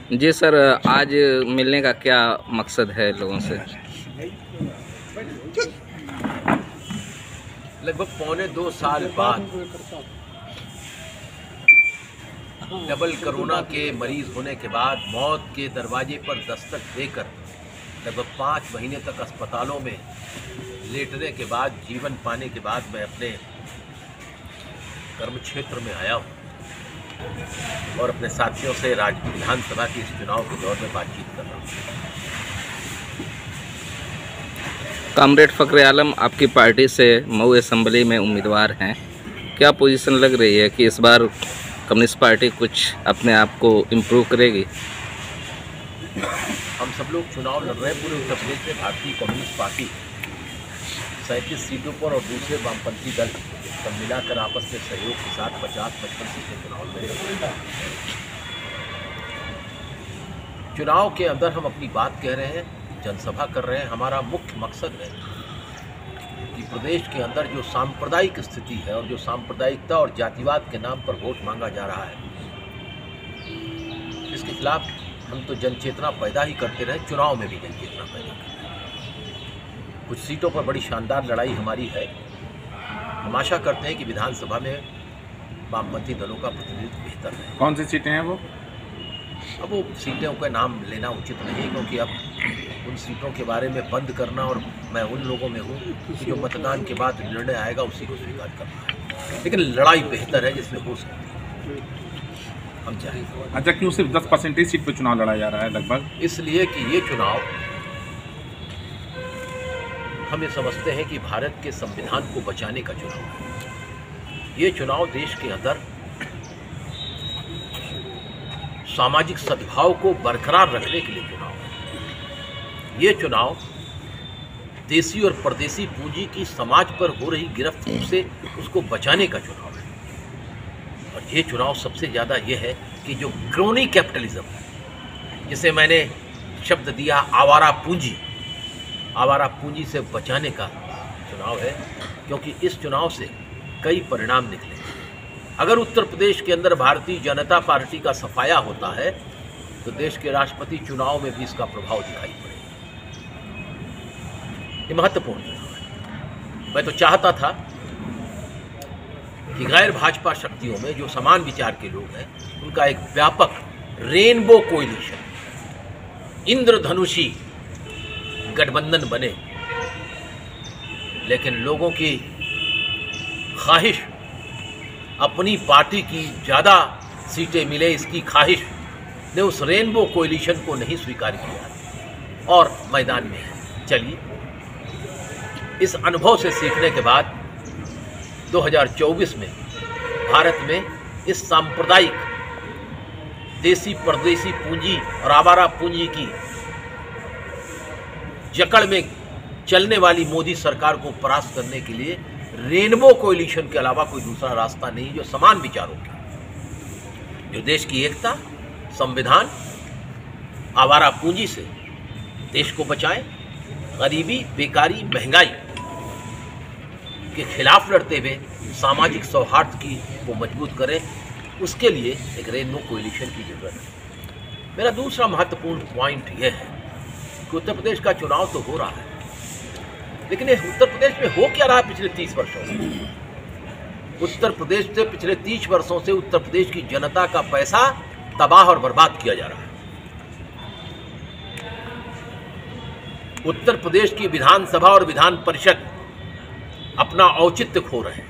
जी sir, आज मिलने का क्या मकसद है लोगों से? लगभग पौने 2 साल बाद डबल कोरोना के मरीज होने के बाद मौत के दरवाजे पर दस्तक देकर लगभग 5 महीने तक अस्पतालों में लेटने के बाद जीवन पाने के बाद मैं अपने कर्म क्षेत्र में आया हूँ और अपने साथियों से राज्य विधानसभा के इस चुनाव के दौर में बातचीत कर रहा हूँ। कॉमरेड फखरे आलम आपकी पार्टी से मऊ असेंबली में उम्मीदवार हैं, क्या पोजीशन लग रही है कि इस बार कम्युनिस्ट पार्टी कुछ अपने आप को इम्प्रूव करेगी? हम सब लोग चुनाव लड़ रहे हैं पूरे उत्तर प्रदेश में। भारतीय कम्युनिस्ट पार्टी 37 सीटों पर और दूसरे वामपंथी दल सब मिलाकर आपस में सहयोग के साथ 50-55 सीटें चुनाव लड़े। चुनाव के अंदर हम अपनी बात कह रहे हैं, जनसभा कर रहे हैं। हमारा मुख्य मकसद है कि प्रदेश के अंदर जो सांप्रदायिक स्थिति है और जो सांप्रदायिकता और जातिवाद के नाम पर वोट मांगा जा रहा है, इसके खिलाफ हम तो जनचेतना पैदा ही करते रहे, चुनाव में भी जनचेतना पैदा करते रहे। कुछ सीटों पर बड़ी शानदार लड़ाई हमारी है। हम आशा करते हैं कि विधानसभा में वामपंथी दलों का प्रतिनिधित्व बेहतर है। कौन सी सीटें हैं वो? अब वो सीटों का नाम लेना उचित नहीं है, क्योंकि अब उन सीटों के बारे में बंद करना, और मैं उन लोगों में हूँ कि जो मतदान के बाद निर्णय आएगा उसी को स्वीकार करना है। लेकिन लड़ाई बेहतर है जिसमें हो सकती है, हम चाहेंगे। अच्छा, क्यों सिर्फ 10% सीट पर चुनाव लड़ा जा रहा है लगभग? इसलिए कि ये चुनाव हम ये समझते हैं कि भारत के संविधान को बचाने का चुनाव है। ये चुनाव देश के अंदर सामाजिक सद्भाव को बरकरार रखने के लिए चुनाव है। ये चुनाव देसी और परदेसी पूंजी की समाज पर हो रही गिरफ्त से उसको बचाने का चुनाव है। और ये चुनाव सबसे ज़्यादा ये है कि जो क्रोनी कैपिटलिज्म है, जिसे मैंने शब्द दिया आवारा पूंजी से बचाने का चुनाव है, क्योंकि इस चुनाव से कई परिणाम निकले। अगर उत्तर प्रदेश के अंदर भारतीय जनता पार्टी का सफाया होता है तो देश के राष्ट्रपति चुनाव में भी इसका प्रभाव दिखाई पड़ेगा। ये महत्वपूर्ण चुनाव है। मैं तो चाहता था कि गैर भाजपा शक्तियों में जो समान विचार के लोग हैं, उनका एक व्यापक रेनबो कोएलिशन, इंद्रधनुषी गठबंधन बने। लेकिन लोगों की ख्वाहिश अपनी पार्टी की ज़्यादा सीटें मिले, इसकी ख्वाहिश ने उस रेनबो कोएलिशन को नहीं स्वीकार किया और मैदान में है। चलिए, इस अनुभव से सीखने के बाद 2024 में भारत में इस सांप्रदायिक देसी परदेसी पूंजी और आवारा पूंजी की जकड़ में चलने वाली मोदी सरकार को परास्त करने के लिए रेनबो कोएलिशन के अलावा कोई दूसरा रास्ता नहीं, जो समान विचारों के, जो देश की एकता, संविधान, आवारा पूंजी से देश को बचाएं, गरीबी, बेकारी, महंगाई के खिलाफ लड़ते हुए सामाजिक सौहार्द को मजबूत करें। उसके लिए एक रेनबो कोएलिशन की जरूरत है। मेरा दूसरा महत्वपूर्ण पॉइंट यह है कि उत्तर प्रदेश का चुनाव तो हो रहा है, लेकिन उत्तर प्रदेश में हो क्या रहा पिछले 30 वर्षों से? उत्तर प्रदेश से पिछले 30 वर्षों से उत्तर प्रदेश की जनता का पैसा तबाह और बर्बाद किया जा रहा है। उत्तर प्रदेश की विधानसभा और विधान परिषद अपना औचित्य खो रहे हैं।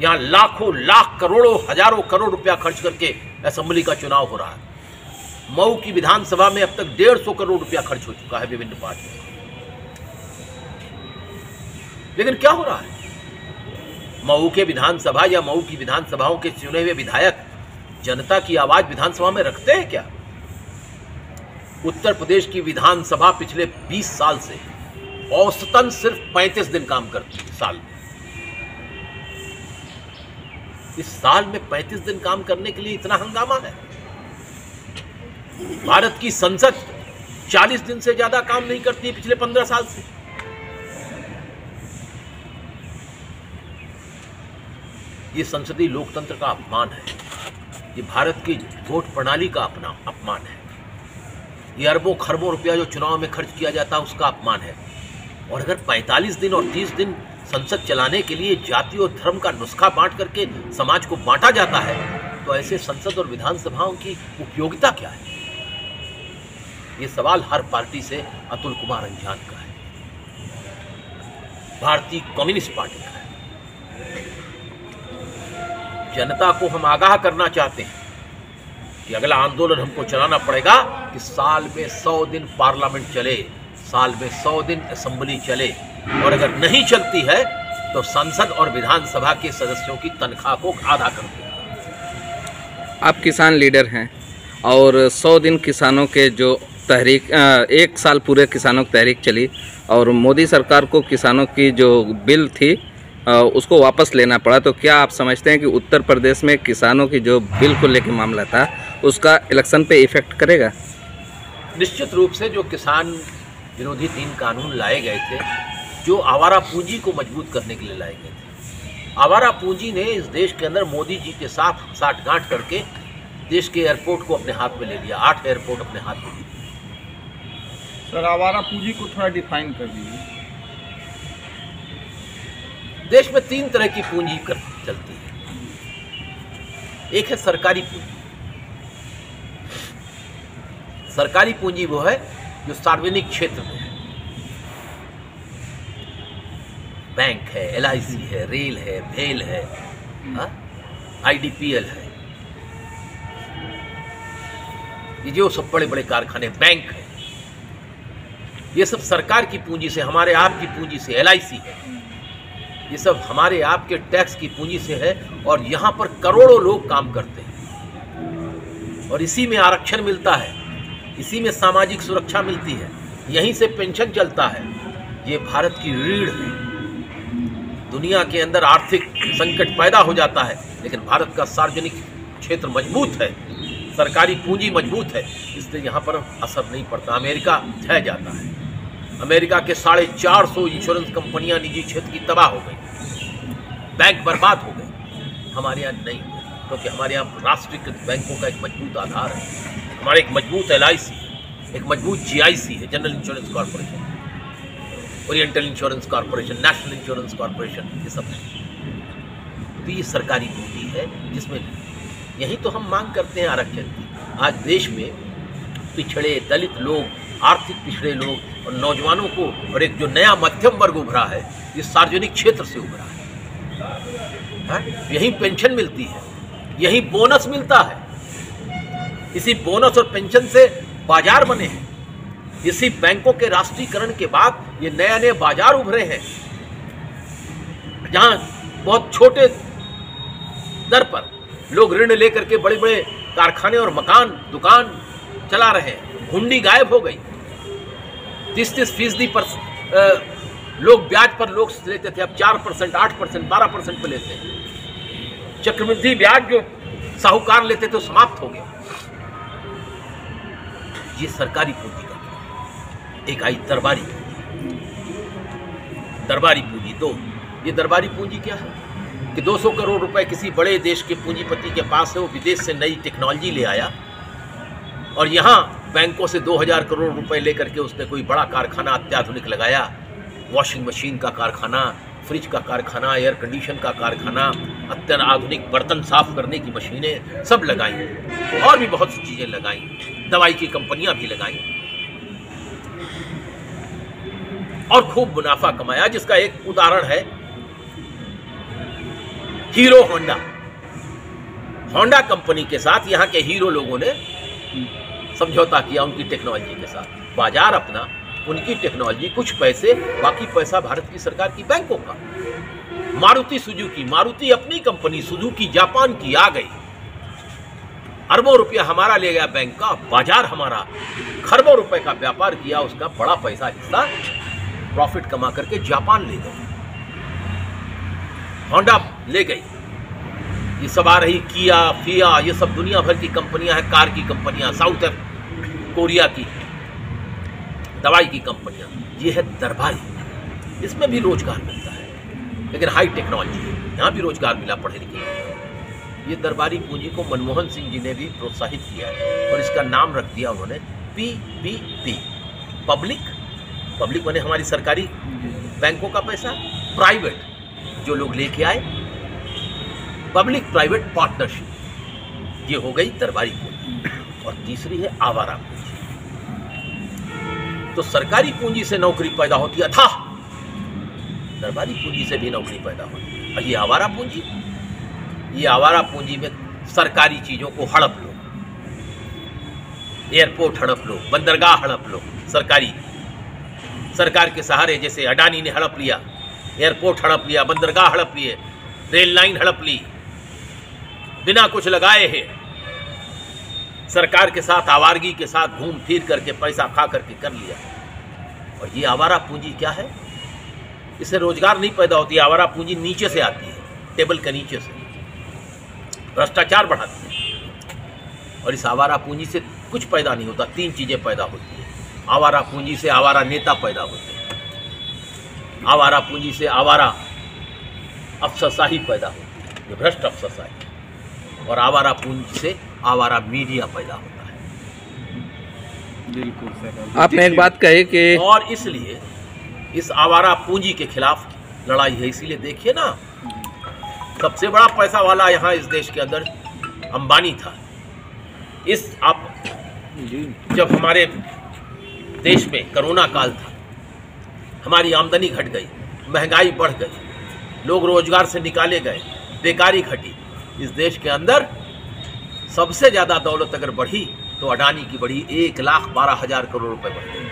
यहाँ लाखों लाख करोड़ों हजारों करोड़ रुपया खर्च करके असेंबली का चुनाव हो रहा है। मऊ की विधानसभा में अब तक 150 करोड़ रुपया खर्च हो चुका है विभिन्न पार्टियों। लेकिन क्या हो रहा है? मऊ के विधानसभा या मऊ की विधानसभाओं के चुने हुए विधायक जनता की आवाज विधानसभा में रखते हैं क्या? उत्तर प्रदेश की विधानसभा पिछले 20 साल से औसतन सिर्फ 35 दिन काम करती है साल में। इस साल में 35 दिन काम करने के लिए इतना हंगामा है। भारत की संसद 40 दिन से ज्यादा काम नहीं करती है पिछले 15 साल से। ये संसदीय लोकतंत्र का अपमान है। ये भारत की वोट प्रणाली का अपमान है। ये अरबों खरबों रुपया जो चुनाव में खर्च किया जाता है उसका अपमान है। और अगर 45 दिन और 30 दिन संसद चलाने के लिए जाति और धर्म का नुस्खा बांट करके समाज को बांटा जाता है तो ऐसे संसद और विधानसभाओं की उपयोगिता क्या है? ये सवाल हर पार्टी से अतुल कुमार अंजान का है, भारतीय कम्युनिस्ट पार्टी का है। जनता को हम आगाह करना चाहते हैं कि अगला आंदोलन हमको चलाना पड़ेगा कि साल में 100 दिन पार्लियामेंट चले, साल में 100 दिन असेंबली चले, और अगर नहीं चलती है तो संसद और विधानसभा के सदस्यों की तनख्वाह को आधा कर दें। आप किसान लीडर हैं और 100 दिन किसानों के जो तहरीक, 1 साल पूरे किसानों की तहरीक चली और मोदी सरकार को किसानों की जो बिल थी उसको वापस लेना पड़ा, तो क्या आप समझते हैं कि उत्तर प्रदेश में किसानों की जो बिल को लेकर मामला था उसका इलेक्शन पे इफेक्ट करेगा? निश्चित रूप से जो किसान विरोधी 3 कानून लाए गए थे, जो आवारा पूंजी को मजबूत करने के लिए लाए गए थे, आवारा पूंजी ने इस देश के अंदर मोदी जी के साथ साठगांठ करके देश के एयरपोर्ट को अपने हाथ में ले लिया। 8 एयरपोर्ट अपने हाथ में ले लिया। सर, आवारा पूंजी को थोड़ा डिफाइन कर दीजिए। देश में 3 तरह की पूंजी चलती है। एक है सरकारी पूंजी। सरकारी पूंजी वो है जो सार्वजनिक क्षेत्र में है, बैंक है, LIC है, रेल है, भेल है, IDPL है, ये जो सब बड़े बड़े कारखाने, बैंक है, ये सब सरकार की पूंजी से, हमारे आपकी पूंजी से, LIC है, ये सब हमारे आपके टैक्स की पूंजी से है। और यहाँ पर करोड़ों लोग काम करते हैं और इसी में आरक्षण मिलता है, इसी में सामाजिक सुरक्षा मिलती है, यहीं से पेंशन चलता है। ये भारत की रीढ़ है। दुनिया के अंदर आर्थिक संकट पैदा हो जाता है, लेकिन भारत का सार्वजनिक क्षेत्र मजबूत है, सरकारी पूंजी मजबूत है, इसलिए यहाँ पर असर नहीं पड़ता। अमेरिका ढह जाता है। अमेरिका के 450 इंश्योरेंस कंपनियां निजी क्षेत्र की तबाह हो गई, बैंक बर्बाद हो गए। हमारे यहाँ नहीं, क्योंकि हमारे यहाँ राष्ट्रीयकृत बैंकों का एक मजबूत आधार है, हमारे एक मजबूत LIC, एक मजबूत GIC है, general insurance corporation, oriental insurance corporation, national insurance corporation, ये सब है। तो ये सरकारी पूंजी है जिसमें, यही तो हम मांग करते हैं आरक्षण की। आज देश में पिछड़े दलित लोग, आर्थिक पिछड़े लोग और नौजवानों को, और एक जो नया मध्यम वर्ग उभरा है, ये सार्वजनिक क्षेत्र से उभरा है। यही पेंशन मिलती है, यही बोनस मिलता है, इसी बोनस और पेंशन से बाजार बने हैं। इसी बैंकों के राष्ट्रीयकरण के बाद ये नए नए बाजार उभरे हैं, जहां बहुत छोटे दर पर लोग ऋण लेकर के बड़े बड़े कारखाने और मकान, दुकान चला रहे हैं। हुंडी गायब हो गई। 30-30% पर लोग ब्याज पर लोग लेते थे, अब 4%, 8%, 12% पर लेते हैं। चक्रवृद्धि ब्याज जो साहूकार लेते थे समाप्त हो गया। ये सरकारी पूंजी का। एक आई दरबारी पूंजी। दरबारी पूंजी 2। ये दरबारी पूंजी क्या है कि 200 करोड़ रुपए किसी बड़े देश के पूंजीपति के पास है, वो विदेश से नई टेक्नोलॉजी ले आया और यहाँ बैंकों से 2000 करोड़ रुपए लेकर के उसने कोई बड़ा कारखाना अत्याधुनिक लगाया। वॉशिंग मशीन का कारखाना, फ्रिज का कारखाना, एयर कंडीशन का कारखाना, अत्यंत आधुनिक बर्तन साफ करने की मशीनें सब लगाई और भी बहुत सी चीज़ें लगाई, दवाई की कंपनियां भी लगाई और खूब मुनाफा कमाया। जिसका एक उदाहरण है हीरो होंडा। होंडा कंपनी के साथ यहाँ के हीरो लोगों ने समझौता किया उनकी टेक्नोलॉजी के साथ। बाजार अपना, उनकी टेक्नोलॉजी, कुछ पैसे, बाकी पैसा भारत की सरकार की बैंकों का। मारुति सुजुकी, मारुति अपनी कंपनी, सुजुकी जापान की आ गई, अरबों रुपया हमारा ले गया बैंक का, बाजार हमारा, खरबों रुपए का व्यापार किया, उसका बड़ा पैसा हिस्सा प्रॉफिट कमा करके जापान ले गई, होंडा ले गई। ये सब आ रही किया, फिया, ये सब दुनिया भर की कंपनियां हैं, कार की कंपनियां, साउथ कोरिया की दवाई की कंपनियां। ये है दरबारी। इसमें भी रोजगार मिलता है, लेकिन हाई टेक्नोलॉजी है, यहाँ भी रोजगार मिला पढ़े लिखे। ये दरबारी पूंजी को मनमोहन सिंह जी ने भी प्रोत्साहित किया और इसका नाम रख दिया उन्होंने PPP, पब्लिक माने हमारी सरकारी बैंकों का पैसा, प्राइवेट जो लोग लेके आए, पब्लिक प्राइवेट पार्टनरशिप, ये हो गई दरबारी पूंजी। और तीसरी है आवारा पूंजी। तो सरकारी पूंजी से नौकरी पैदा होती है, था दरबारी पूंजी से भी नौकरी पैदा होती है। और ये आवारा पूंजी में सरकारी चीजों को हड़प लो, एयरपोर्ट हड़प लो, बंदरगाह हड़प लो, सरकार के सहारे, जैसे अडानी ने हड़प लिया, एयरपोर्ट हड़प लिया, बंदरगाह हड़प लिए, रेल लाइन हड़प ली, बिना कुछ लगाए है, सरकार के साथ आवारगी के साथ घूम फिर करके पैसा खा करके कर लिया। और ये आवारा पूंजी क्या है? इससे रोजगार नहीं पैदा होती। आवारा पूंजी नीचे से आती है, टेबल के नीचे से, भ्रष्टाचार बढ़ाती है। और इस आवारा पूंजी से कुछ पैदा नहीं होता, तीन चीजें पैदा होती है। आवारा पूंजी से आवारा नेता पैदा होते हैं, आवारा पूंजी से आवारा अफसरशाही पैदा होती है, जो भ्रष्ट अफसरशाही, और आवारा पूंजी से आवारा मीडिया पैदा होता है। बिल्कुल सर, आपने एक बात कही कि और इसलिए इस आवारा पूंजी के खिलाफ लड़ाई है। इसीलिए देखिए ना, सबसे बड़ा पैसा वाला यहाँ इस देश के अंदर अंबानी था। जब हमारे देश में कोरोना काल था, हमारी आमदनी घट गई, महंगाई बढ़ गई, लोग रोजगार से निकाले गए, बेकारी घटी। इस देश के अंदर सबसे ज़्यादा दौलत अगर बढ़ी तो अडानी की बढ़ी, 1,12,000 करोड़ रुपए बढ़ गई।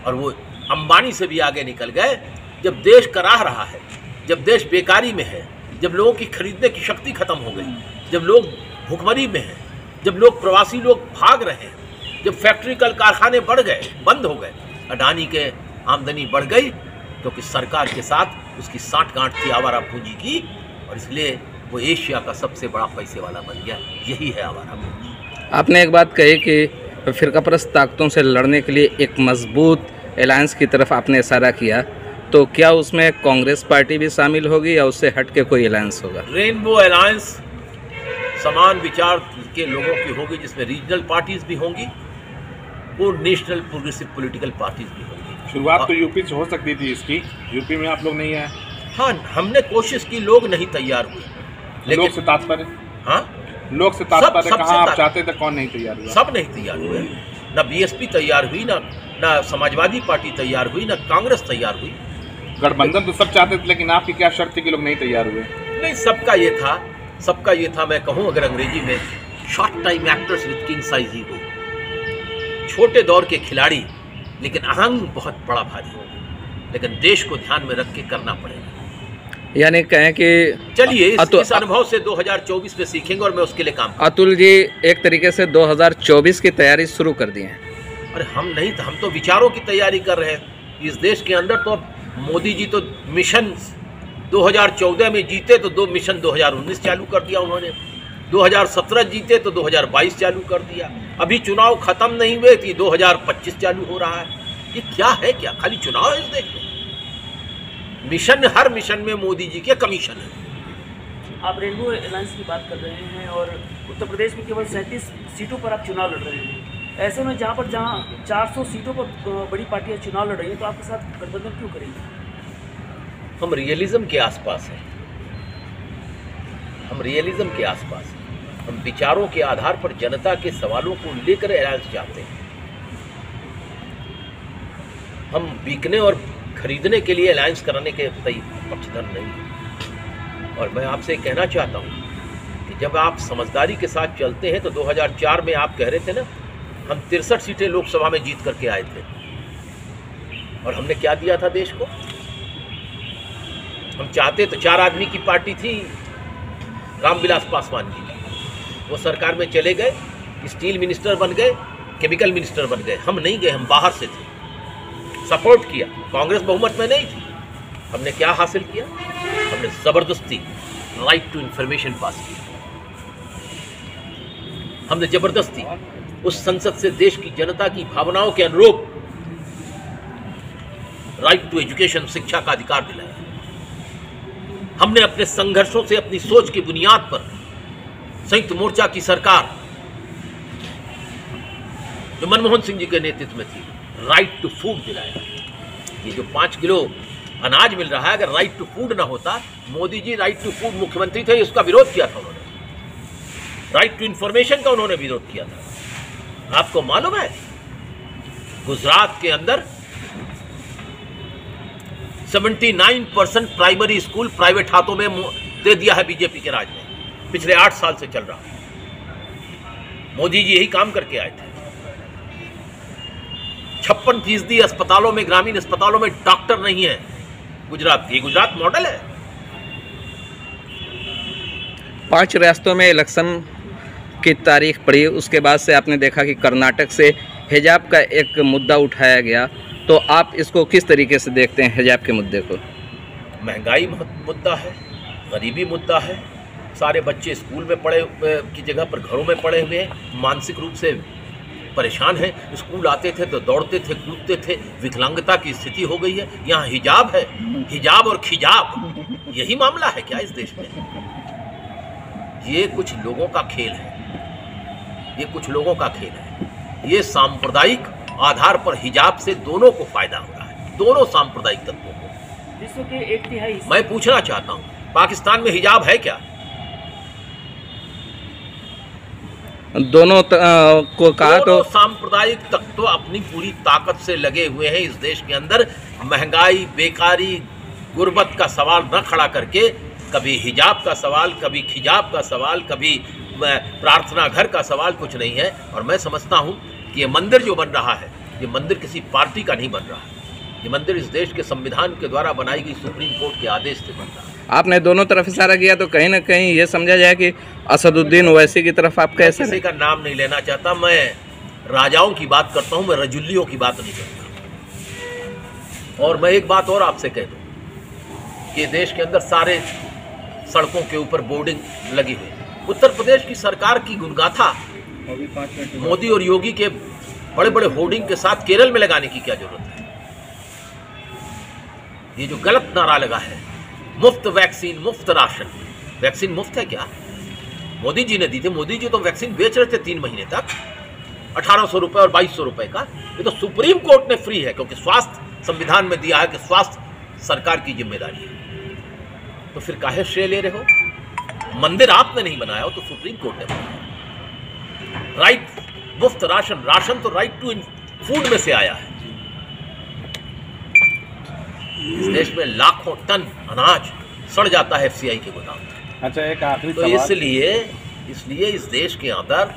और वो अंबानी से भी आगे निकल गए। जब देश कराह रहा है, जब देश बेकारी में है, जब लोगों की खरीदने की शक्ति खत्म हो गई, जब लोग भुखमरी में हैं, जब लोग प्रवासी लोग भाग रहे हैं, जब फैक्ट्री कल कारखाने बढ़ गए, बंद हो गए, अडानी के आमदनी बढ़ गई, क्योंकि सरकार के साथ उसकी साठगांठ थी आवारा पूंजी की, और इसलिए वो एशिया का सबसे बड़ा पैसे वाला बन गया। यही है आवारा पूंजी। आपने एक बात कही कि फिरकापरस्त ताकतों से लड़ने के लिए एक मजबूत अलायंस की तरफ आपने इशारा किया, तो क्या उसमें कांग्रेस पार्टी भी शामिल होगी या उससे हट के कोई अलायंस होगा? रेनबो अलायंस समान विचार के लोगों की होगी, जिसमें रीजनल पार्टीज भी होंगी और नेशनल प्रोग्रेसिव पॉलिटिकल पार्टीज भी होंगी। शुरुआत तो यूपी से हो सकती थी इसकी, यूपी में आप लोग नहीं आए। हाँ, हमने कोशिश की, लोग नहीं तैयार हुए। लेकिन लोग से तात्पर्य, हाँ, लोग से तात्पर्य सब कहाँ आप चाहते थे, कौन नहीं तैयार हुआ? सब नहीं तैयार हुए। ना बीएसपी तैयार हुई, ना समाजवादी पार्टी तैयार हुई, ना कांग्रेस तैयार हुई। गठबंधन तो सब चाहते थे, लेकिन आपकी क्या शर्त थी कि लोग नहीं तैयार हुए? नहीं, सबका ये था, मैं कहूँ अगर अंग्रेजी में, short time actors with king size ego, छोटे दौर के खिलाड़ी लेकिन अहंग बहुत बड़ा भारी हो, लेकिन देश को ध्यान में रख के करना पड़ेगा। यानी कहें कि चलिए इस अनुभव से 2024 में सीखेंगे और मैं उसके लिए काम करूंगा। अतुल जी एक तरीके से 2024 की तैयारी शुरू कर दी है। अरे हम तो विचारों की तैयारी कर रहे हैं। इस देश के अंदर तो मोदी जी तो मिशन 2014 में जीते तो 2 मिशन 2019 चालू कर दिया उन्होंने, 2017 जीते तो 2022 चालू कर दिया, अभी चुनाव खत्म नहीं हुए कि 2025 चालू हो रहा है। ये क्या है? क्या खाली चुनाव है इस देश में? मिशन, हर मिशन में मोदी जी के कमीशन है। आप रेनबो अलायंस की बात कर रहे हैं और उत्तर प्रदेश में केवल 37 सीटों पर आप चुनाव लड़ रहे हैं। ऐसे में जहाँ 400 सीटों पर बड़ी पार्टियाँ चुनाव लड़ रही हैं, तो आपके साथ गठबंधन क्यों करेंगे? हम रियलिज्म के आसपास हैं, हम विचारों के आधार पर जनता के सवालों को लेकर अलायंस चाहते हैं। हम बिकने और खरीदने के लिए अलायंस कराने के पक्षधर नहीं। और मैं आपसे कहना चाहता हूं कि जब आप समझदारी के साथ चलते हैं तो 2004 में आप कह रहे थे ना, हम 63 सीटें लोकसभा में जीत करके आए थे, और हमने क्या दिया था देश को? हम चाहते तो 4 आदमी की पार्टी थी, रामविलास पासवान जी, वो सरकार में चले गए, स्टील मिनिस्टर बन गए, केमिकल मिनिस्टर बन गए। हम नहीं गए, हम बाहर से थे, सपोर्ट किया। कांग्रेस बहुमत में नहीं थी। हमने क्या हासिल किया? हमने जबरदस्ती राइट टू इंफॉर्मेशन पास किया। हमने जबरदस्ती उस संसद से देश की जनता की भावनाओं के अनुरूप राइट टू एजुकेशन, शिक्षा का अधिकार दिलाया। हमने अपने संघर्षों से, अपनी सोच की बुनियाद पर संयुक्त मोर्चा की सरकार जो मनमोहन सिंह जी के नेतृत्व में थी, राइट टू फूड दिलाया। ये जो 5 किलो अनाज मिल रहा है, अगर राइट टू फूड ना होता, Modi ji right to food मुख्यमंत्री थे, इसका विरोध किया था उन्होंने। राइट टू इंफॉर्मेशन का उन्होंने विरोध किया था। आपको मालूम है गुजरात के अंदर 79% प्राइमरी स्कूल प्राइवेट हाथों में दे दिया है बीजेपी के राज में, पिछले 8 साल से चल रहा है। मोदी जी यही काम करके आए थे। 56% अस्पतालों में, ग्रामीण अस्पतालों में डॉक्टर नहीं है गुजरात की। गुजरात मॉडल है। 5 रियासतों में इलेक्शन की तारीख पड़ी, उसके बाद से आपने देखा कि कर्नाटक से हिजाब का एक मुद्दा उठाया गया, तो आप इसको किस तरीके से देखते हैं हिजाब के मुद्दे को? महंगाई मुद्दा है, गरीबी मुद्दा है। सारे बच्चे स्कूल में पढ़े की जगह पर घरों में पड़े हुए हैं, मानसिक रूप से परेशान हैं। स्कूल आते थे तो दौड़ते थे, कूदते थे, विकलांगता की स्थिति हो गई है। यहाँ हिजाब है, हिजाब और खिजाब, यही मामला है क्या इस देश में? ये कुछ लोगों का खेल है, ये कुछ लोगों का खेल है। ये सांप्रदायिक आधार पर हिजाब से दोनों को फायदा हो रहा है, दोनों सांप्रदायिक तत्वों को। विश्व के 1/3 मैं पूछना चाहता हूं, पाकिस्तान में हिजाब है क्या? दोनों को कहा तो सांप्रदायिक तत्व अपनी पूरी ताकत से लगे हुए हैं इस देश के अंदर। महंगाई, बेकारी, गुर्बत का सवाल न खड़ा करके कभी हिजाब का सवाल, कभी खिजाब का सवाल, कभी प्रार्थना घर का सवाल कुछ नहीं है। और मैं समझता हूं कि ये मंदिर जो बन रहा है, ये मंदिर किसी पार्टी का नहीं बन रहा है। ये मंदिर इस देश के संविधान के द्वारा बनाई गई सुप्रीम कोर्ट के आदेश से बन रहा है। आपने दोनों तरफ इशारा किया, तो कहीं ना कहीं ये समझा जाए कि असदुद्दीन ओवैसी की तरफ आप कैसे? किसी का नाम नहीं लेना चाहता। मैं राजाओं की बात करता हूं, मैं रजुल्लियों की बात नहीं करता। और मैं एक बात और आपसे कह दूं कि देश के अंदर सारे सड़कों के ऊपर बोर्डिंग लगी हुई है। उत्तर प्रदेश की सरकार की गुणगाथा मोदी और योगी के बड़े बड़े होर्डिंग के साथ केरल में लगाने की क्या जरूरत है? ये जो गलत नारा लगा है, मुफ्त वैक्सीन, मुफ्त राशन। वैक्सीन मुफ्त है क्या? मोदी जी ने दी थी। मोदी जी तो वैक्सीन बेच रहे थे 3 महीने तक, 1800 रुपए और 2200 रुपए का। ये तो सुप्रीम कोर्ट ने फ्री है, क्योंकि स्वास्थ्य संविधान में दिया है कि स्वास्थ्य सरकार की जिम्मेदारी है। तो फिर काहे श्रेय ले रहे हो? मंदिर आपने नहीं बनाया हो तो सुप्रीम कोर्ट ने बनाया। राइट मुफ्त राशन, राशन तो राइट टू फूड में से आया है। इस देश में लाखों टन अनाज सड़ जाता है FCI के गोदाम में। अच्छा, एक आखिरी तो इसलिए इस देश के अंदर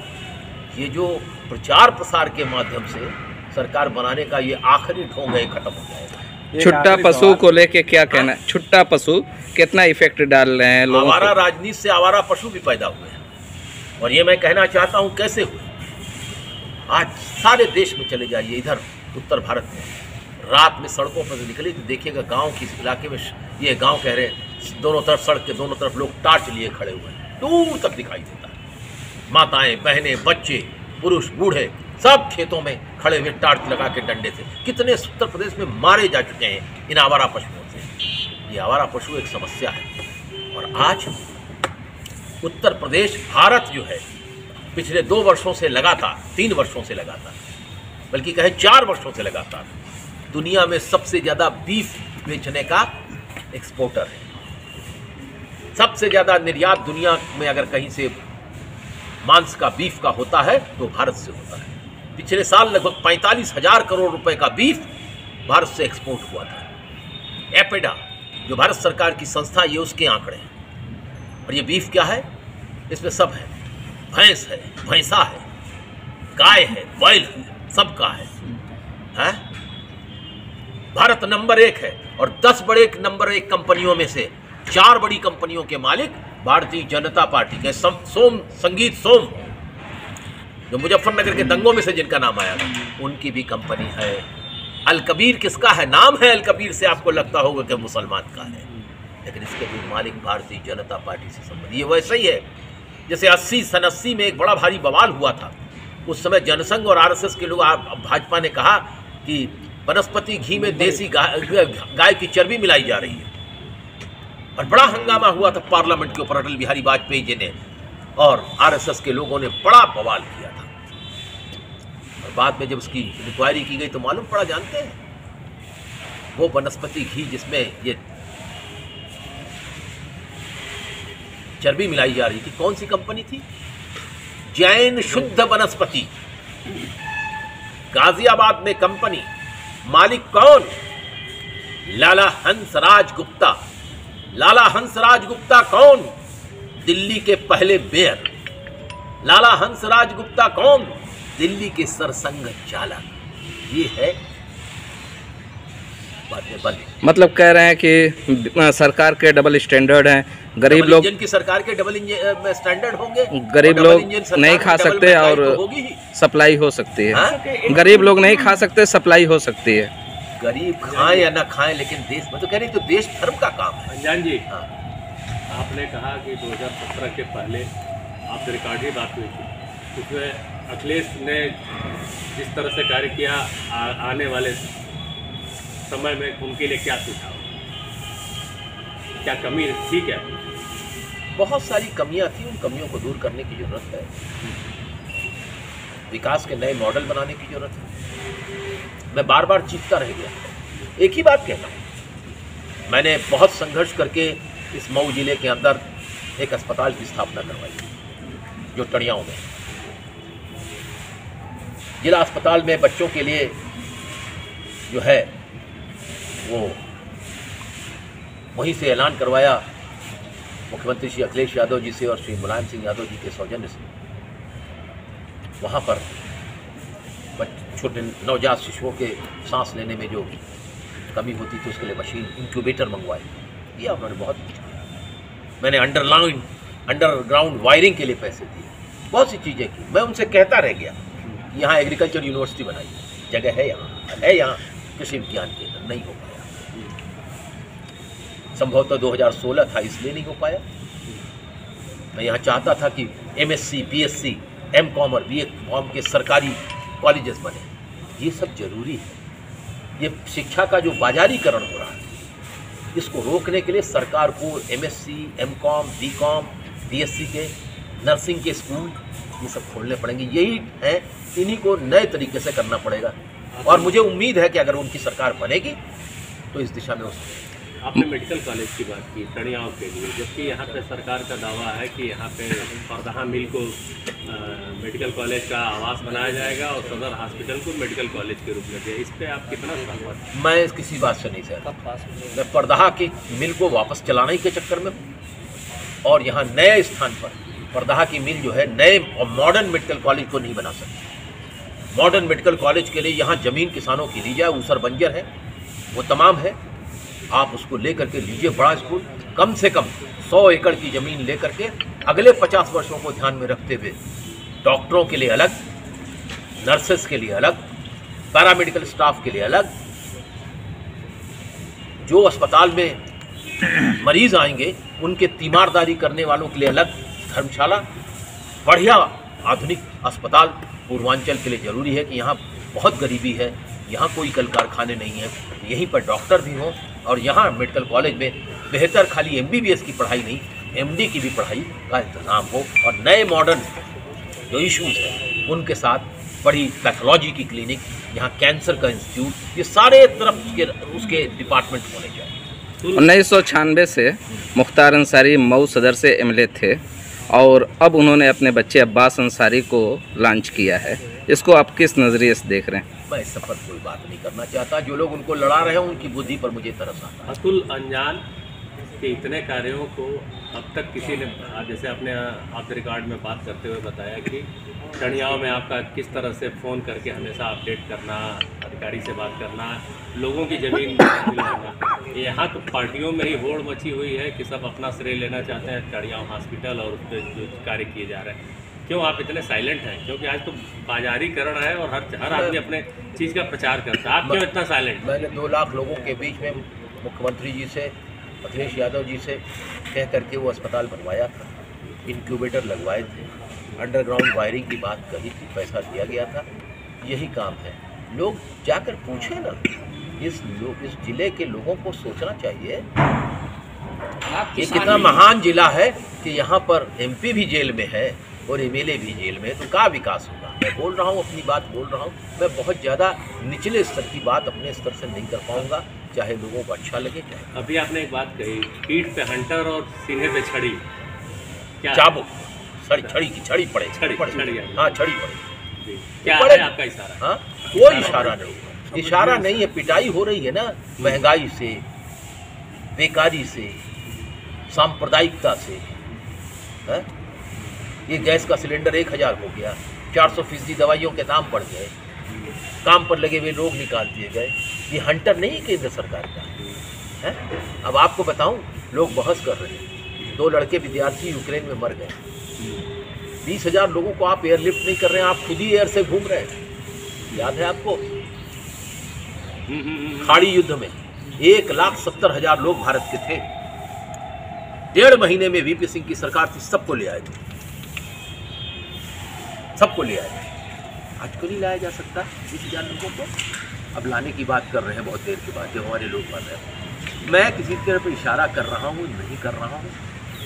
ये जो प्रचार प्रसार के माध्यम से सरकार बनाने का ये आखिरी ढोंग है, खत्म हो जाएगा। छुट्टा पशु को लेके क्या कहना है? छुट्टा पशु कितना इफेक्ट डाल रहे हैं लोगों आवारा राजनीति से आवारा पशु भी पैदा हुए हैं। और ये मैं कहना चाहता हूँ कैसे हुए। आज सारे देश में चले जाइए, इधर उत्तर भारत में रात में सड़कों पर निकले तो देखिएगा गांव के इलाके में, ये गांव कह रहे हैं, दोनों तरफ सड़क के दोनों तरफ लोग टार्च लिए खड़े हुए हैं, दूर तक दिखाई देता है। माताएं, बहनें, बच्चे, पुरुष, बूढ़े सब खेतों में खड़े हुए टार्च लगा के डंडे से। कितने उत्तर प्रदेश में मारे जा चुके हैं इन आवारा पशुओं से। ये आवारा पशु एक समस्या है। और आज उत्तर प्रदेश, भारत जो है पिछले 2 वर्षों से लगातार, 3 वर्षों से लगातार, बल्कि कहे 4 वर्षों से लगातार दुनिया में सबसे ज़्यादा बीफ बेचने का एक्सपोर्टर है। सबसे ज़्यादा निर्यात दुनिया में अगर कहीं से मांस का, बीफ का होता है तो भारत से होता है। पिछले साल लगभग 45,000 करोड़ रुपए का बीफ भारत से एक्सपोर्ट हुआ था। एपेडा जो भारत सरकार की संस्था, ये उसके आंकड़े हैं। और ये बीफ क्या है? इसमें सब है। भैंस है, भैंसा है, गाय है, बैल है, सबका है। भारत नंबर 1 है। और 10 बड़े नंबर 1 कंपनियों में से 4 बड़ी कंपनियों के मालिक भारतीय जनता पार्टी के संगीत सोम, जो मुजफ्फरनगर के दंगों में से जिनका नाम आया था, उनकी भी कंपनी है। अल कबीर किसका है? नाम है अल कबीर से, आपको लगता होगा कि मुसलमान का है, लेकिन इसके भी मालिक भारतीय जनता पार्टी से संबंधित। ये वैसे ही है जैसे 80 में एक बड़ा भारी बवाल हुआ था। उस समय जनसंघ और RSS के लोग, भाजपा ने कहा कि वनस्पति घी में देसी गाय की चर्बी मिलाई जा रही है। और बड़ा हंगामा हुआ था पार्लियामेंट के ऊपर। अटल बिहारी वाजपेयी जी ने और RSS के लोगों ने बड़ा बवाल किया था। और बाद में जब उसकी इंक्वायरी की गई तो मालूम पड़ा, जानते हैं, वो वनस्पति घी जिसमें ये चर्बी मिलाई जा रही थी, कौन सी कंपनी थी? जैन शुद्ध वनस्पति, गाजियाबाद में कंपनी, मालिक कौन? लाला हंसराज गुप्ता। लाला हंसराज गुप्ता कौन? दिल्ली के पहले मेयर। लाला हंसराज गुप्ता कौन? दिल्ली के सरसंघ चालक। ये है बंद। मतलब कह रहे हैं कि सरकार के डबल स्टैंडर्ड हैं, गरीब लोग, इंजन की सरकार के डबल इंजन स्टैंडर्ड होंगे, गरीब लोग नहीं खा सकते और सप्लाई हो सकती है। गरीब लोग नहीं खा सकते, सप्लाई हो सकती है। गरीब खाएं या ना खाएं, लेकिन देश में तो कह रही, तो देश धर्म का काम है। अंजान जी, हाँ। आपने कहा कि 2017 के पहले आपसे रिकॉर्ड ही बात हुई थी, उसमें अखिलेश ने जिस तरह से कार्य किया, आने वाले समय में उनके लिए क्या सुझाव, क्या कमी थी? क्या बहुत सारी कमियां थी, उन कमियों को दूर करने की जरूरत है, विकास के नए मॉडल बनाने की जरूरत है। मैं बार बार चीखता रह गया, एक ही बात कहता हूँ, मैंने बहुत संघर्ष करके इस मऊ जिले के अंदर एक अस्पताल की स्थापना करवाई जो टड़ियाओं में। जिला अस्पताल में बच्चों के लिए जो है वो वहीं से ऐलान करवाया मुख्यमंत्री श्री अखिलेश यादव जी से और श्री मुलायम सिंह यादव जी के सौजन्य से। वहाँ पर छोटे नवजात शिशुओं के सांस लेने में जो कमी होती थी उसके लिए मशीन, इंक्यूबेटर मंगवाए, ये उन्होंने बहुत कुछ किया। मैंने अंडरग्राउंड वायरिंग के लिए पैसे दिए, बहुत सी चीज़ें की। मैं उनसे कहता रह गया, यहाँ एग्रीकल्चर यूनिवर्सिटी बनाई, जगह है यहाँ कृषि विज्ञान केंद्र, नहीं हो पाया। संभवतः 2016 था, इसलिए नहीं हो पाया। मैं यहाँ चाहता था कि MSc, BSc, M.Com और B.Com के सरकारी कॉलेजेस बने। ये सब जरूरी है। ये शिक्षा का जो बाजारीकरण हो रहा है, इसको रोकने के लिए सरकार को MSc, M.Com, B.Com, BSc के, नर्सिंग के स्कूल ये सब खोलने पड़ेंगे। यही है, इन्हीं को नए तरीके से करना पड़ेगा। और मुझे उम्मीद है कि अगर उनकी सरकार बनेगी तो इस दिशा में आपने मेडिकल कॉलेज की बात की टड़ियाओं के लिए, जबकि यहाँ पे सरकार का दावा है कि यहाँ पे परदहा मिल को मेडिकल कॉलेज का आवास बनाया जाएगा और सदर हॉस्पिटल को मेडिकल कॉलेज के रूप में दिया। इस पर आप कितना सहमत हैं? मैं किसी बात से नहीं सहमत। मैं परदहा की मिल को वापस चलाने के चक्कर में और यहाँ नए स्थान पर परदहा की मिल जो है नए और मॉडर्न मेडिकल कॉलेज को नहीं बना सकती। मॉडर्न मेडिकल कॉलेज के लिए यहाँ ज़मीन किसानों की ली जाए, ऊसर बंजर है, वो तमाम है, आप उसको लेकर के लीजिए बड़ा स्कूल, कम से कम 100 एकड़ की ज़मीन लेकर के अगले 50 वर्षों को ध्यान में रखते हुए डॉक्टरों के लिए अलग, नर्सेस के लिए अलग, पैरामेडिकल स्टाफ के लिए अलग, जो अस्पताल में मरीज आएंगे उनके तीमारदारी करने वालों के लिए अलग धर्मशाला, बढ़िया आधुनिक अस्पताल पूर्वांचल के लिए ज़रूरी है कि यहाँ बहुत गरीबी है, यहाँ कोई कल कारखाने नहीं है, यहीं पर डॉक्टर भी हों और यहाँ मेडिकल कॉलेज में बेहतर खाली MBBS की पढ़ाई नहीं, MD की भी पढ़ाई का इंतज़ाम हो और नए मॉडर्न जो इश्यूज़ हैं उनके साथ बड़ी पैथोलॉजी की क्लिनिक, यहाँ कैंसर का इंस्टीट्यूट, ये सारे तरफ के उसके डिपार्टमेंट होने चाहिए। 1996 से मुख्तार अंसारी मऊ सदर से MLA थे और अब उन्होंने अपने बच्चे अब्बास अंसारी को लॉन्च किया है, इसको आप किस नज़रिए से देख रहे हैं? मैं इस पर कोई बात नहीं करना चाहता। जो लोग उनको लड़ा रहे हैं उनकी बुद्धि पर मुझे तरस आता है। अतुल अंजान के इतने कार्यों को अब तक किसी ने, जैसे आपने आप रिकॉर्ड में बात करते हुए बताया कि टड़ियाओं में आपका किस तरह से फ़ोन करके हमेशा अपडेट करना, अधिकारी से बात करना, लोगों की ज़मीन दिलाना, यहाँ तो पार्टियों में ही होड़ मची हुई है कि सब अपना श्रेय लेना चाहते हैं टड़ियाओं हॉस्पिटल और उस पर जो कार्य किए जा रहे हैं। क्यों आप इतने साइलेंट हैं? क्योंकि आज तो बाजारीकरण है और हर आदमी अपने चीज़ का प्रचार करता है, आप क्यों इतना साइलेंट? मैंने 2 लाख लोगों के बीच में मुख्यमंत्री जी से, अखिलेश यादव जी से कह करके वो अस्पताल बनवाया था, इंक्यूबेटर लगवाए थे, अंडरग्राउंड वायरिंग की बात कही थी, पैसा दिया गया था। यही काम है, लोग जाकर पूछें ना, इस जिले के लोगों को सोचना चाहिए ये कितना महान जिला है कि यहाँ पर MP भी जेल में है और MLA भी जेल में, तो क्या विकास होगा? मैं बोल रहा हूँ, अपनी बात बोल रहा हूँ। मैं बहुत ज़्यादा निचले स्तर की बात अपने स्तर से नहीं कर पाऊँगा, चाहे लोगों को अच्छा लगे चाहे। अभी आपने एक बात कही, पीठ पे हंटर और सीने पे छड़ी, क्या चाबुक, छड़ी की छड़ी पड़े, छड़ी हाँ छड़ी पड़े। क्या है आपका इशारा? हाँ, कोई इशारा नहीं, इशारा नहीं है। पिटाई हो रही है ना, महंगाई से, बेकारी से, सांप्रदायिकता से। है? ये गैस का सिलेंडर 1000 हो गया, 400% दवाइयों के दाम बढ़ गए, काम पर लगे हुए लोग निकाल दिए गए। ये हंटर नहीं केंद्र सरकार का है। अब आपको बताऊं, लोग बहस कर रहे हैं, 2 लड़के विद्यार्थी यूक्रेन में मर गए, 20,000 लोगों को आप एयरलिफ्ट नहीं कर रहे हैं, आप खुद ही एयर से घूम रहे हैं। याद है आपको खाड़ी युद्ध में 1,70,000 लोग भारत के थे, 1.5 महीने में वीपी सिंह की सरकार थी, सबको ले आए थे, सबको ले आए थे। आज क्यों नहीं लाया जा सकता 20,000 लोगों को? अब लाने की बात कर रहे हैं बहुत देर के बाद, जब हमारे लोग मर रहे हैं। मैं किसी तरह पर इशारा कर रहा हूँ नहीं कर रहा हूँ,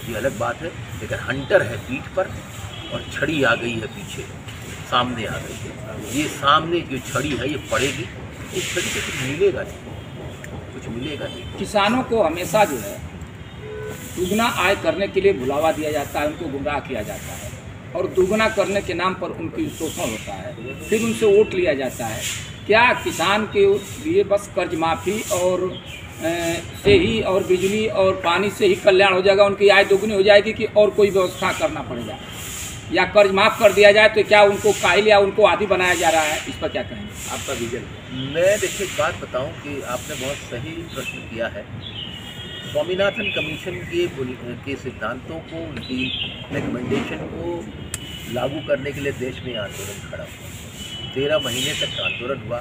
ये अलग बात है। लेकिन हंटर है पीठ पर और छड़ी आ गई है पीछे, सामने आ गई है। ये सामने जो छड़ी है ये पड़ेगी, इस छड़ी से कुछ मिलेगा नहीं, कुछ मिलेगा नहीं। किसानों को हमेशा जो है दुगना आय करने के लिए भुलावा दिया जाता है, उनको गुमराह किया जाता है और दुगना करने के नाम पर उनकी शोषण होता है, फिर उनसे वोट लिया जाता है। क्या किसान के लिए बस कर्ज माफ़ी और से ही और बिजली और पानी से ही कल्याण हो जाएगा, उनकी आय दोगुनी हो जाएगी कि और कोई व्यवस्था करना पड़ेगा? या कर्ज माफ़ कर दिया जाए तो क्या उनको कायल या उनको आदी बनाया जा रहा है? इस पर क्या कहेंगे, आपका विजन? मैं देखिए एक बात बताऊं कि आपने बहुत सही प्रश्न किया है। स्वामीनाथन कमीशन के सिद्धांतों को, उनकी रिकमेंडेशन को लागू करने के लिए देश में आंदोलन खड़ा हुआ। 13 महीने तक आंदोलन हुआ,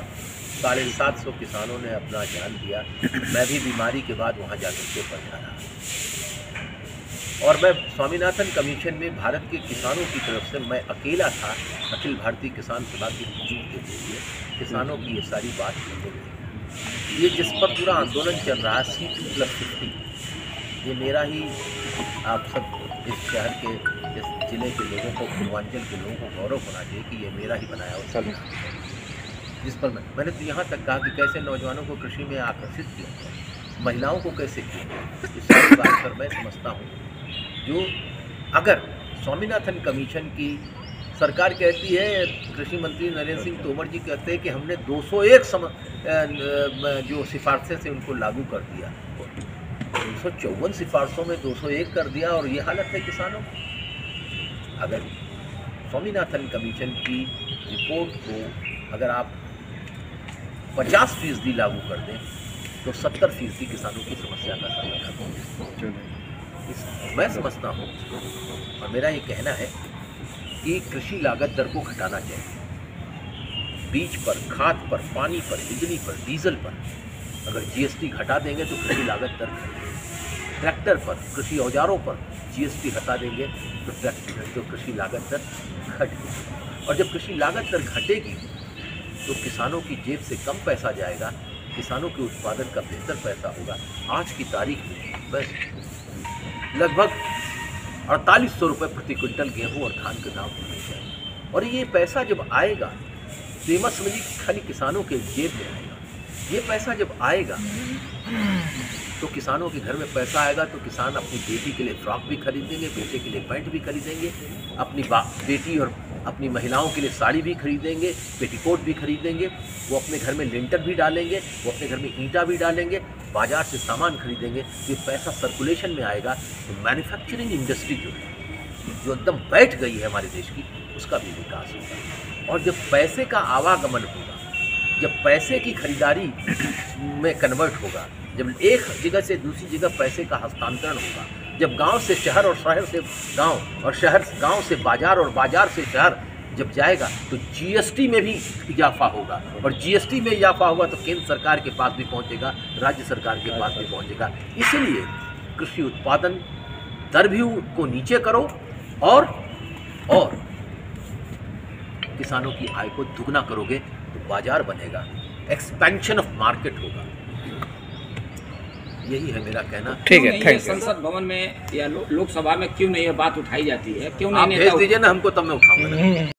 750 किसानों ने अपना जान दिया। मैं भी बीमारी के बाद वहाँ जाकर के पढ़ा रहा, और मैं स्वामीनाथन कमीशन में भारत के किसानों की तरफ से मैं अकेला था, अखिल भारतीय किसान सभा के हुजूर के लिए किसानों की ये सारी बात नहीं थी। ये जिस पर पूरा आंदोलन चल रहा है C2+50, ये मेरा ही, आप सब इस शहर के, इस जिले के लोगों को, पूर्वांचल के लोगों को गौरव होना चाहिए कि ये मेरा ही बनाया हुआ, जिस पर मैंने तो यहाँ तक कहा कि कैसे नौजवानों को कृषि में आकर्षित किया, महिलाओं को कैसे किया। इस सारी बात पर मैं समझता हूँ जो अगर स्वामीनाथन कमीशन की सरकार कहती है, कृषि मंत्री नरेंद्र सिंह तोमर जी कहते हैं कि हमने 201 जो सिफारिशें से उनको लागू कर दिया, 254 सिफारिशों में 201 कर दिया, और ये हालत है किसानों की। अगर स्वामीनाथन कमीशन की रिपोर्ट को अगर आप 50% लागू कर दें तो 70% किसानों की समस्या का समाधान होगा। मैं समझता हूँ और मेरा ये कहना है कि कृषि लागत दर को घटाना चाहिए। बीज पर, खाद पर, पानी पर, बिजली पर, डीजल पर अगर GST घटा देंगे तो कृषि लागत दर घटेगी। ट्रैक्टर पर, कृषि औजारों पर GST हटा देंगे तो कृषि लागत दर घटेगी। और जब कृषि लागत दर घटेगी तो किसानों की जेब से कम पैसा जाएगा, किसानों के उत्पादन का बेहतर पैसा होगा। आज की तारीख में बस लगभग 4800 रुपये प्रति क्विंटल गेहूं और धान के दाम होने चाहिए, और ये पैसा जब आएगा तो ये मत समझिए खाली किसानों के जेब में आएगा। ये पैसा जब आएगा तो किसानों के घर में पैसा आएगा तो किसान अपनी बेटी के लिए फ्रॉक भी खरीदेंगे, बेटे के लिए पैंट भी खरीदेंगे, अपनी बेटी और अपनी महिलाओं के लिए साड़ी भी खरीदेंगे, पेटीकोट भी खरीदेंगे, वो अपने घर में लिंटर भी डालेंगे, वो अपने घर में ईंटा भी डालेंगे, बाजार से सामान खरीदेंगे। ये पैसा सर्कुलेशन में आएगा तो मैन्युफैक्चरिंग इंडस्ट्री जो एकदम बैठ गई है हमारे देश की, उसका भी विकास होगा। और जब पैसे का आवागमन होगा, जब पैसे की खरीदारी में कन्वर्ट होगा, जब एक जगह से दूसरी जगह पैसे का हस्तांतरण होगा, जब गांव से शहर और शहर से गांव और शहर गांव से बाजार और बाजार से शहर जब जाएगा तो GST में भी इजाफा होगा, और GST में इजाफा होगा तो केंद्र सरकार के पास भी पहुंचेगा, राज्य सरकार के पास भी पहुंचेगा। इसीलिए कृषि उत्पादन दर भी को नीचे करो और किसानों की आय को दुगना करोगे तो बाजार बनेगा, एक्सपेंशन ऑफ मार्केट होगा। यही है मेरा कहना। ठीक है, थैंक यू। संसद भवन में या लोकसभा में क्यों नहीं ये बात उठाई जाती है? क्यों नहीं आप भेज दीजिए ना हमको, तब मैं उठाऊंगा।